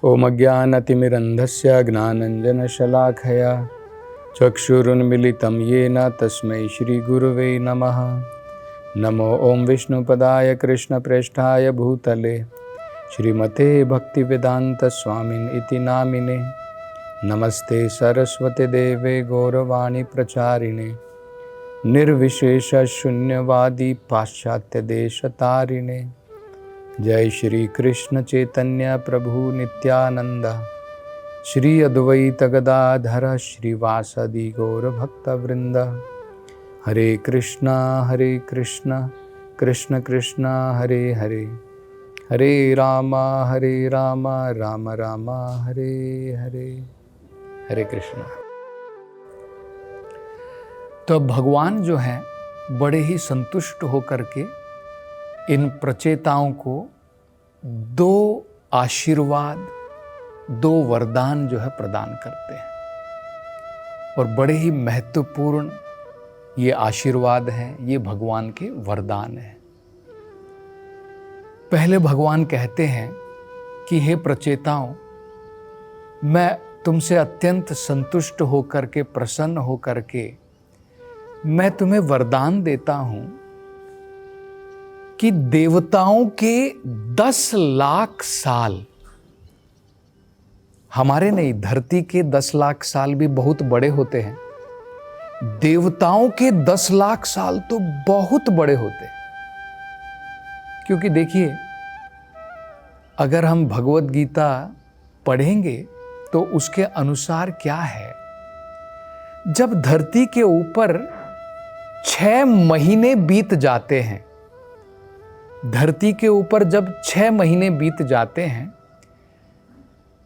ओम अज्ञानतिमिरन्धस्य ज्ञानाञ्जनशलाखया चक्षुरुन्मिलितं येन तस्मै श्रीगुरुवे नमः। नमो ओम विष्णुपदाय कृष्णप्रेष्ठाय भूतले श्रीमते भक्तिवेदान्तस्वामिन् इति नामिने। नमस्ते सरस्वती देवे गौरवाणी प्रचारिणे निर्विशेषशून्यवादी पाश्चात्यदेशतारिणे। जय श्री कृष्ण चैतन्य प्रभु नित्यानंद श्री अद्वैत गदाधर श्रीवासदि गौर भक्तवृंद। हरे कृष्णा कृष्ण कृष्ण हरे हरे, हरे राम राम राम हरे हरे। हरे कृष्णा। तो भगवान जो हैं बड़े ही संतुष्ट होकर के इन प्रचेताओं को दो आशीर्वाद, दो वरदान जो है प्रदान करते हैं, और बड़े ही महत्वपूर्ण ये आशीर्वाद हैं, ये भगवान के वरदान हैं। पहले भगवान कहते हैं कि हे प्रचेताओं, मैं तुमसे अत्यंत संतुष्ट होकर के, प्रसन्न होकर के मैं तुम्हें वरदान देता हूं कि देवताओं के 10 लाख साल, हमारे नहीं, धरती के 10 लाख साल भी बहुत बड़े होते हैं, देवताओं के 10 लाख साल तो बहुत बड़े होते हैं। क्योंकि देखिए, अगर हम भगवत गीता पढ़ेंगे तो उसके अनुसार क्या है, जब धरती के ऊपर 6 महीने बीत जाते हैं, धरती के ऊपर जब 6 महीने बीत जाते हैं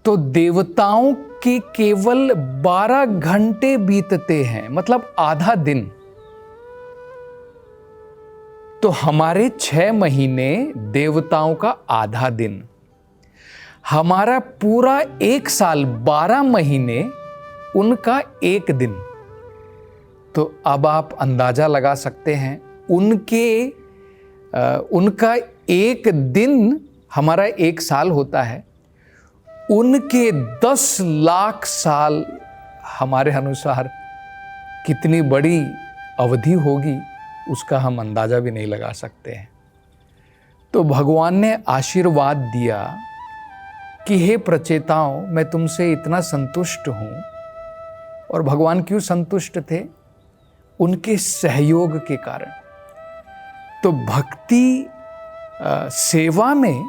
तो देवताओं के केवल 12 घंटे बीतते हैं, मतलब आधा दिन। तो हमारे 6 महीने देवताओं का आधा दिन, हमारा पूरा 1 साल 12 महीने उनका 1 दिन। तो अब आप अंदाजा लगा सकते हैं, उनका 1 दिन हमारा 1 साल होता है, उनके 10 लाख साल हमारे अनुसार कितनी बड़ी अवधि होगी उसका हम अंदाजा भी नहीं लगा सकते हैं। तो भगवान ने आशीर्वाद दिया कि हे प्रचेताओं, मैं तुमसे इतना संतुष्ट हूं। और भगवान क्यों संतुष्ट थे? उनके सहयोग के कारण। तो भक्ति सेवा में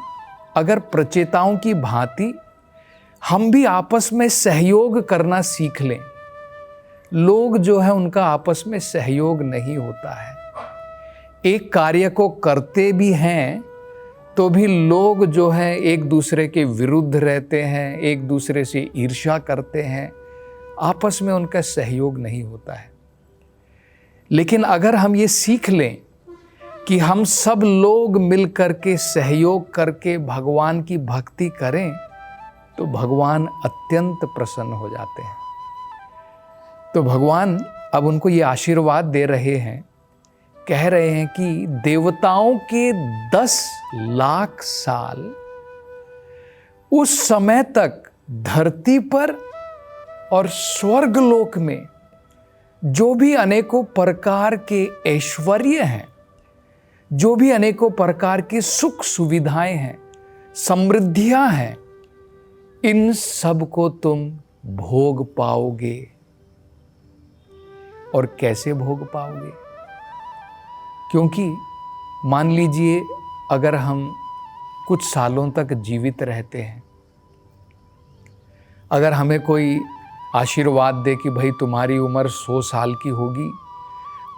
अगर प्रचेताओं की भांति हम भी आपस में सहयोग करना सीख लें, लोग जो है उनका आपस में सहयोग नहीं होता है। एक कार्य को करते भी हैं तो भी लोग जो हैं एक दूसरे के विरुद्ध रहते हैं, एक दूसरे से ईर्ष्या करते हैं, आपस में उनका सहयोग नहीं होता है। लेकिन अगर हम ये सीख लें कि हम सब लोग मिल करके सहयोग करके भगवान की भक्ति करें, तो भगवान अत्यंत प्रसन्न हो जाते हैं। तो भगवान अब उनको ये आशीर्वाद दे रहे हैं, कह रहे हैं कि देवताओं के 10 लाख साल, उस समय तक धरती पर और स्वर्गलोक में जो भी अनेकों प्रकार के ऐश्वर्य हैं, जो भी अनेकों प्रकार की सुख सुविधाएं हैं, समृद्धियां हैं, इन सब को तुम भोग पाओगे। और कैसे भोग पाओगे? क्योंकि मान लीजिए अगर हम कुछ सालों तक जीवित रहते हैं, अगर हमें कोई आशीर्वाद दे कि भाई तुम्हारी उम्र 100 साल की होगी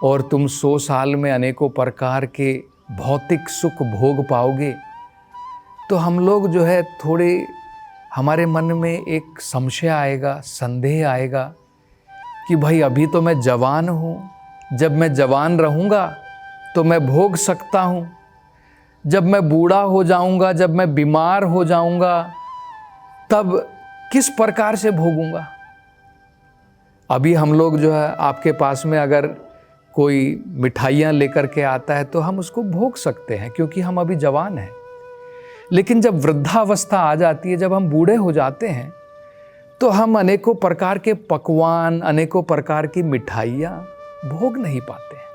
और तुम 100 साल में अनेकों प्रकार के भौतिक सुख भोग पाओगे, तो हम लोग जो है थोड़े, हमारे मन में एक संशय आएगा, संदेह आएगा कि भाई अभी तो मैं जवान हूँ, जब मैं जवान रहूँगा तो मैं भोग सकता हूँ, जब मैं बूढ़ा हो जाऊँगा, जब मैं बीमार हो जाऊँगा, तब किस प्रकार से भोगूँगा। अभी हम लोग जो है, आपके पास में अगर कोई मिठाइयाँ लेकर के आता है तो हम उसको भोग सकते हैं क्योंकि हम अभी जवान हैं। लेकिन जब वृद्धावस्था आ जाती है, जब हम बूढ़े हो जाते हैं, तो हम अनेकों प्रकार के पकवान, अनेकों प्रकार की मिठाइयाँ भोग नहीं पाते हैं।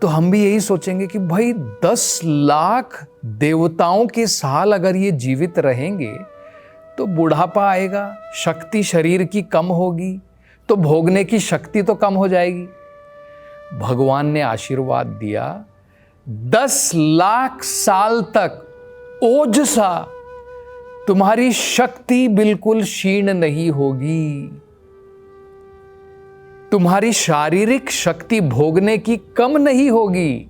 तो हम भी यही सोचेंगे कि भाई 10 लाख देवताओं के साल अगर ये जीवित रहेंगे तो बुढ़ापा आएगा, शक्ति शरीर की कम होगी, तो भोगने की शक्ति तो कम हो जाएगी। भगवान ने आशीर्वाद दिया 10 लाख साल तक ओजसा तुम्हारी शक्ति बिल्कुल क्षीण नहीं होगी, तुम्हारी शारीरिक शक्ति भोगने की कम नहीं होगी,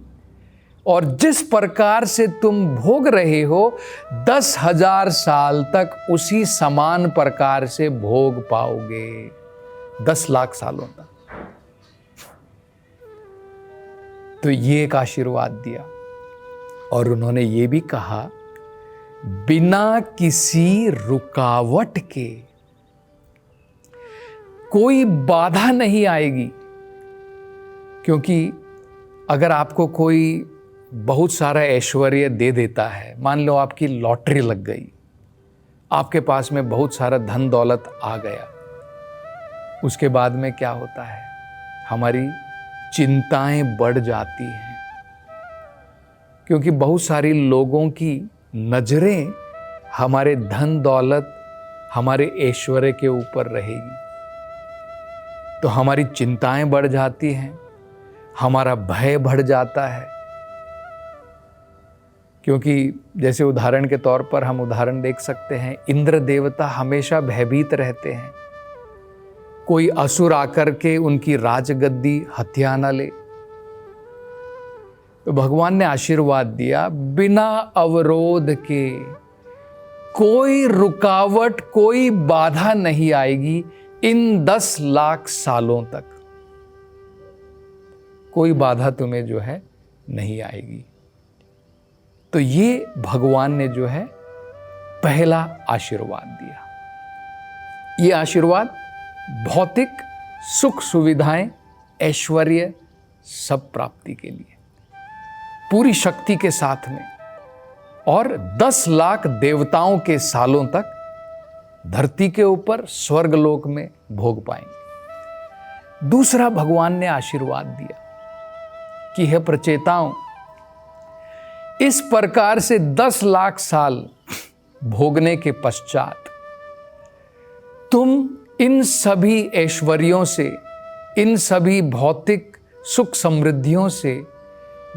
और जिस प्रकार से तुम भोग रहे हो 10,000 साल तक उसी समान प्रकार से भोग पाओगे, 10 लाख सालों तक। तो ये एक आशीर्वाद दिया, और उन्होंने ये भी कहा बिना किसी रुकावट के, कोई बाधा नहीं आएगी। क्योंकि अगर आपको कोई बहुत सारा ऐश्वर्य दे देता है, मान लो आपकी लॉटरी लग गई, आपके पास में बहुत सारा धन दौलत आ गया, उसके बाद में क्या होता है, हमारी चिंताएं बढ़ जाती हैं। क्योंकि बहुत सारी लोगों की नजरें हमारे धन दौलत, हमारे ऐश्वर्य के ऊपर रहेगी, तो हमारी चिंताएं बढ़ जाती हैं, हमारा भय बढ़ जाता है। क्योंकि जैसे उदाहरण के तौर पर हम उदाहरण देख सकते हैं, इंद्र देवता हमेशा भयभीत रहते हैं, कोई असुर आकर के उनकी राजगद्दी हत्या न ले। तो भगवान ने आशीर्वाद दिया बिना अवरोध के, कोई रुकावट, कोई बाधा नहीं आएगी इन 10 लाख सालों तक, कोई बाधा तुम्हें जो है नहीं आएगी। तो ये भगवान ने जो है पहला आशीर्वाद दिया। ये आशीर्वाद भौतिक सुख सुविधाएं, ऐश्वर्य सब प्राप्ति के लिए, पूरी शक्ति के साथ में, और 10 लाख देवताओं के सालों तक धरती के ऊपर स्वर्गलोक में भोग पाएंगे। दूसरा भगवान ने आशीर्वाद दिया कि हे प्रचेताओं, इस प्रकार से 10 लाख साल भोगने के पश्चात तुम इन सभी ऐश्वर्यों से, इन सभी भौतिक सुख समृद्धियों से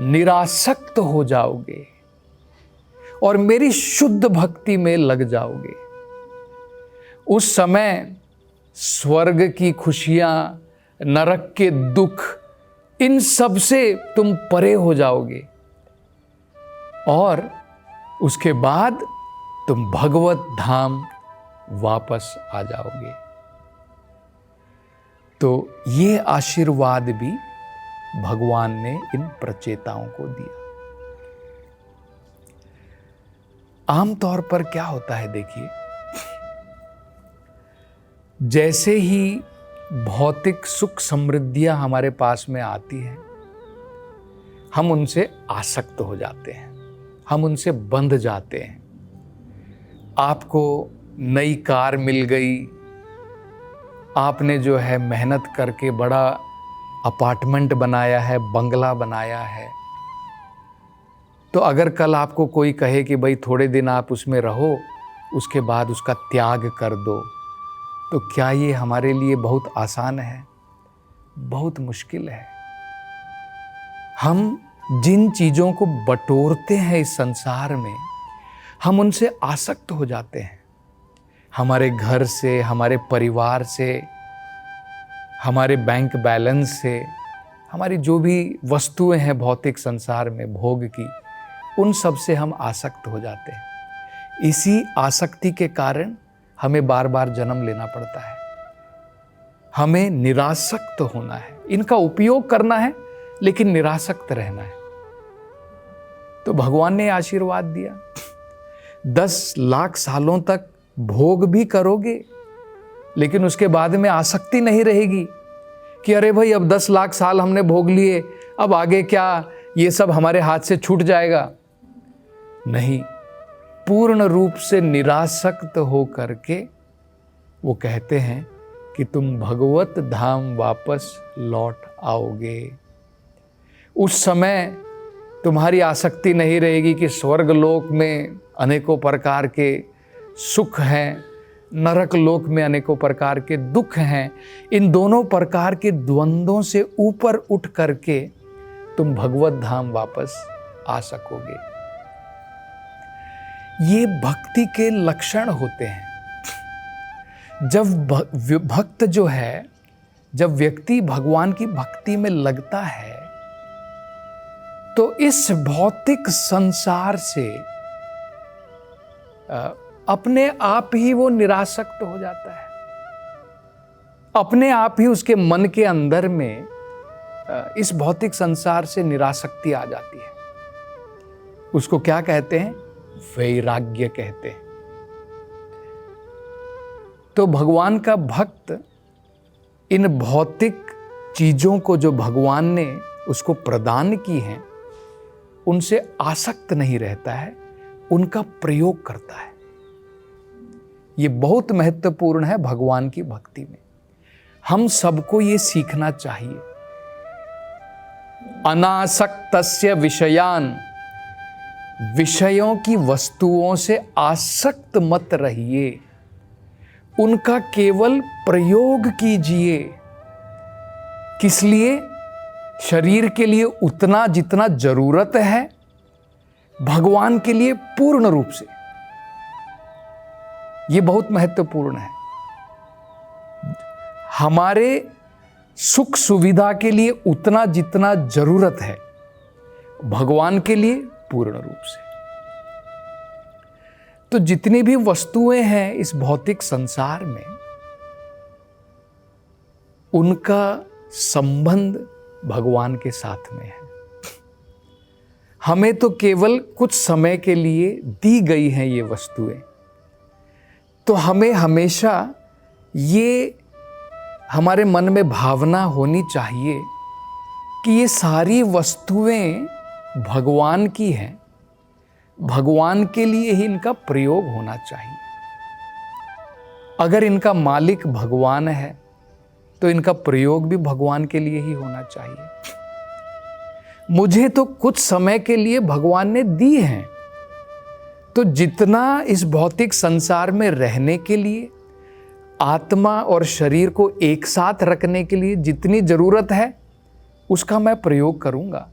निरासक्त हो जाओगे और मेरी शुद्ध भक्ति में लग जाओगे। उस समय स्वर्ग की खुशियां, नरक के दुख, इन सब से तुम परे हो जाओगे, और उसके बाद तुम भगवत धाम वापस आ जाओगे। तो ये आशीर्वाद भी भगवान ने इन प्रचेताओं को दिया। आमतौर पर क्या होता है, देखिए, जैसे ही भौतिक सुख समृद्धियां हमारे पास में आती हैं, हम उनसे आसक्त हो जाते हैं, हम उनसे बंध जाते हैं। आपको नई कार मिल गई, आपने जो है मेहनत करके बड़ा अपार्टमेंट बनाया है, बंगला बनाया है, तो अगर कल आपको कोई कहे कि भाई थोड़े दिन आप उसमें रहो, उसके बाद उसका त्याग कर दो, तो क्या ये हमारे लिए बहुत आसान है? बहुत मुश्किल है। हम जिन चीज़ों को बटोरते हैं इस संसार में, हम उनसे आसक्त हो जाते हैं। हमारे घर से, हमारे परिवार से, हमारे बैंक बैलेंस से, हमारी जो भी वस्तुएं हैं भौतिक संसार में भोग की, उन सब से हम आसक्त हो जाते हैं। इसी आसक्ति के कारण हमें बार बार जन्म लेना पड़ता है। हमें निरासक्त होना है, इनका उपयोग करना है, लेकिन निरासक्त रहना है। तो भगवान ने आशीर्वाद दिया, 10 लाख सालों तक भोग भी करोगे, लेकिन उसके बाद में आसक्ति नहीं रहेगी कि अरे भाई अब 10 लाख साल हमने भोग लिए, अब आगे क्या, ये सब हमारे हाथ से छूट जाएगा। नहीं, पूर्ण रूप से निरासक्त हो करके वो कहते हैं कि तुम भगवत धाम वापस लौट आओगे। उस समय तुम्हारी आसक्ति नहीं रहेगी कि स्वर्ग लोक में अनेकों प्रकार के सुख हैं, नरक लोक में अनेकों प्रकार के दुख हैं। इन दोनों प्रकार के द्वंद्वों से ऊपर उठ करके तुम भगवत धाम वापस आ सकोगे। ये भक्ति के लक्षण होते हैं। जब भक्त जो है, जब व्यक्ति भगवान की भक्ति में लगता है तो इस भौतिक संसार से अपने आप ही वो निरासक्त हो जाता है। अपने आप ही उसके मन के अंदर में इस भौतिक संसार से निरासक्ति आ जाती है। उसको क्या कहते हैं? वैराग्य कहते हैं। तो भगवान का भक्त इन भौतिक चीजों को जो भगवान ने उसको प्रदान की हैं, उनसे आसक्त नहीं रहता है, उनका प्रयोग करता है। ये बहुत महत्वपूर्ण है भगवान की भक्ति में। हम सबको ये सीखना चाहिए। अनासक्तस्य विषयान, विषयों की वस्तुओं से आसक्त मत रहिए, उनका केवल प्रयोग कीजिए। किस लिए? शरीर के लिए उतना जितना जरूरत है, भगवान के लिए पूर्ण रूप से। ये बहुत महत्वपूर्ण है। हमारे सुख सुविधा के लिए उतना जितना जरूरत है, भगवान के लिए पूर्ण रूप से। तो जितनी भी वस्तुएं हैं इस भौतिक संसार में, उनका संबंध भगवान के साथ में है। हमें तो केवल कुछ समय के लिए दी गई हैं ये वस्तुएं, तो हमें हमेशा ये हमारे मन में भावना होनी चाहिए कि ये सारी वस्तुएं भगवान की हैं, भगवान के लिए ही इनका प्रयोग होना चाहिए। अगर इनका मालिक भगवान है तो इनका प्रयोग भी भगवान के लिए ही होना चाहिए। मुझे तो कुछ समय के लिए भगवान ने दी हैं, तो जितना इस भौतिक संसार में रहने के लिए, आत्मा और शरीर को एक साथ रखने के लिए जितनी जरूरत है, उसका मैं प्रयोग करूंगा।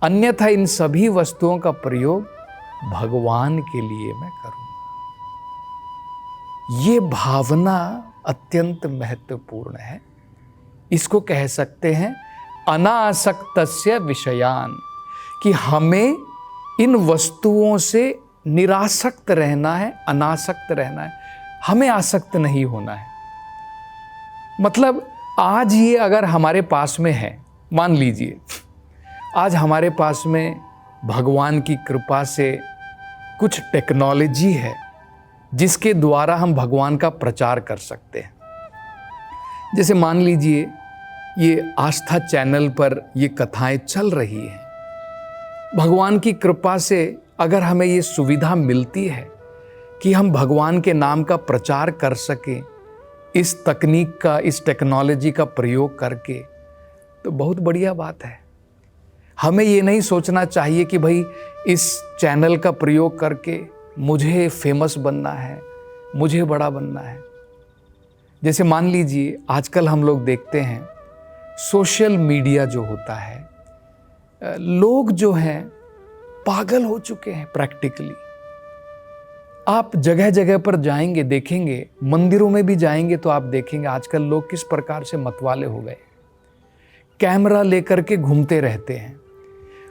अन्यथा इन सभी वस्तुओं का प्रयोग भगवान के लिए मैं करूंगा। ये भावना अत्यंत महत्वपूर्ण है। इसको कह सकते हैं अनासक्तस्य विषयान, कि हमें इन वस्तुओं से निरासक्त रहना है, अनासक्त रहना है, हमें आसक्त नहीं होना है। मतलब आज ये अगर हमारे पास में है, मान लीजिए आज हमारे पास में भगवान की कृपा से कुछ टेक्नोलॉजी है जिसके द्वारा हम भगवान का प्रचार कर सकते हैं। जैसे मान लीजिए ये आस्था चैनल पर ये कथाएं चल रही हैं। भगवान की कृपा से अगर हमें ये सुविधा मिलती है कि हम भगवान के नाम का प्रचार कर सकें इस तकनीक का, इस टेक्नोलॉजी का प्रयोग करके, तो बहुत बढ़िया बात है। हमें ये नहीं सोचना चाहिए कि भाई इस चैनल का प्रयोग करके मुझे फेमस बनना है, मुझे बड़ा बनना है। जैसे मान लीजिए आजकल हम लोग देखते हैं सोशल मीडिया जो होता है, लोग जो हैं पागल हो चुके हैं प्रैक्टिकली। आप जगह जगह पर जाएंगे, देखेंगे, मंदिरों में भी जाएंगे तो आप देखेंगे आजकल लोग किस प्रकार से मतवाले हो गए। कैमरा लेकर के घूमते रहते हैं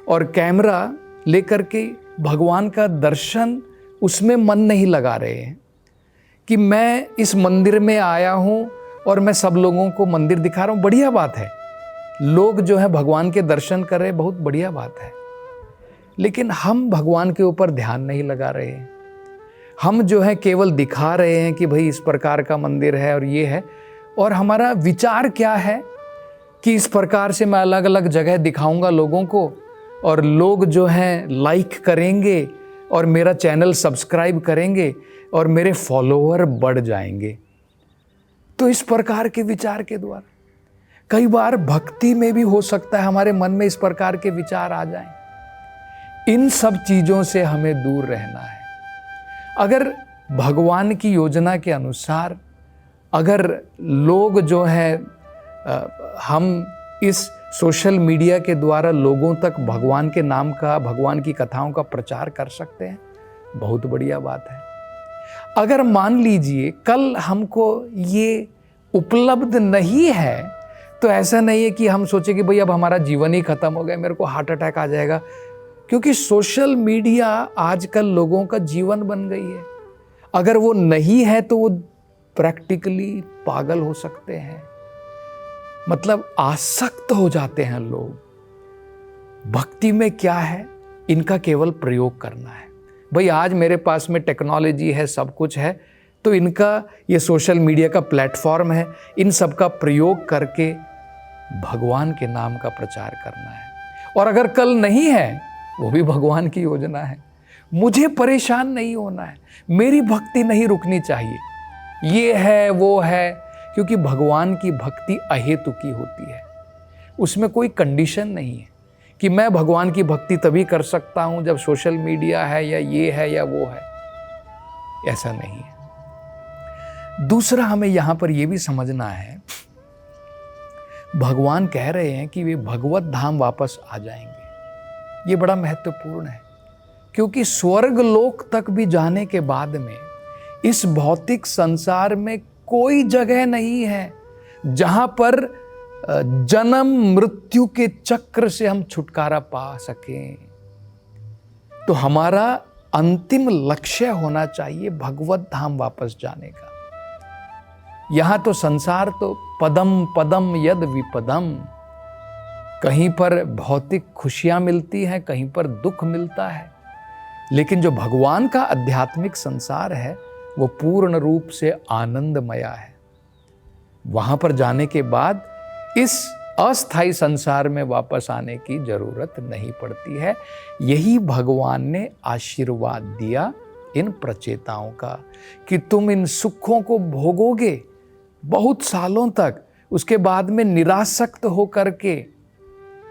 और कैमरा लेकर के भगवान का दर्शन उसमें मन नहीं लगा रहे हैं कि मैं इस मंदिर में आया हूँ और मैं सब लोगों को मंदिर दिखा रहा हूँ। बढ़िया बात है, लोग जो है भगवान के दर्शन कर रहे हैं, बहुत बढ़िया बात है। लेकिन हम भगवान के ऊपर ध्यान नहीं लगा रहे हैं। हम जो है केवल दिखा रहे हैं कि भाई इस प्रकार का मंदिर है और ये है, और हमारा विचार क्या है कि इस प्रकार से मैं अलग अलग जगह दिखाऊंगा लोगों को और लोग जो हैं लाइक करेंगे और मेरा चैनल सब्सक्राइब करेंगे और मेरे फॉलोअर बढ़ जाएंगे। तो इस प्रकार के विचार के द्वारा कई बार भक्ति में भी हो सकता है हमारे मन में इस प्रकार के विचार आ जाएं। इन सब चीजों से हमें दूर रहना है। अगर भगवान की योजना के अनुसार अगर लोग जो है हम इस सोशल मीडिया के द्वारा लोगों तक भगवान के नाम का, भगवान की कथाओं का प्रचार कर सकते हैं, बहुत बढ़िया बात है। अगर मान लीजिए कल हमको ये उपलब्ध नहीं है, तो ऐसा नहीं है कि हम सोचे कि भाई अब हमारा जीवन ही खत्म हो गया, मेरे को हार्ट अटैक आ जाएगा, क्योंकि सोशल मीडिया आजकल लोगों का जीवन बन गई है। अगर वो नहीं है तो वो प्रैक्टिकली पागल हो सकते हैं, मतलब आसक्त हो जाते हैं लोग। भक्ति में क्या है, इनका केवल प्रयोग करना है। भाई आज मेरे पास में टेक्नोलॉजी है, सब कुछ है, तो इनका ये सोशल मीडिया का प्लेटफॉर्म है, इन सब का प्रयोग करके भगवान के नाम का प्रचार करना है। और अगर कल नहीं है, वो भी भगवान की योजना है। मुझे परेशान नहीं होना है, मेरी भक्ति नहीं रुकनी चाहिए, ये है वो है, क्योंकि भगवान की भक्ति अहेतुकी होती है। उसमें कोई कंडीशन नहीं है कि मैं भगवान की भक्ति तभी कर सकता हूं जब सोशल मीडिया है या ये है या वो है, ऐसा नहीं है। दूसरा, हमें यहां पर यह भी समझना है, भगवान कह रहे हैं कि वे भगवत धाम वापस आ जाएंगे। ये बड़ा महत्वपूर्ण है, क्योंकि स्वर्ग लोक तक भी जाने के बाद में इस भौतिक संसार में कोई जगह नहीं है जहां पर जन्म मृत्यु के चक्र से हम छुटकारा पा सकें। तो हमारा अंतिम लक्ष्य होना चाहिए भगवत धाम वापस जाने का। यहां तो संसार तो पदम पदम यद विपदम, कहीं पर भौतिक खुशियां मिलती हैं, कहीं पर दुख मिलता है, लेकिन जो भगवान का आध्यात्मिक संसार है वो पूर्ण रूप से आनंदमया है। वहां पर जाने के बाद इस अस्थाई संसार में वापस आने की जरूरत नहीं पड़ती है। यही भगवान ने आशीर्वाद दिया इन प्रचेताओं का कि तुम इन सुखों को भोगोगे बहुत सालों तक, उसके बाद में निरासक्त होकर के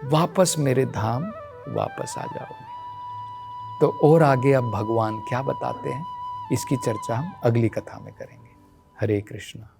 वापस मेरे धाम वापस आ जाओगे। तो और आगे अब भगवान क्या बताते हैं, इसकी चर्चा हम अगली कथा में करेंगे। हरे कृष्णा।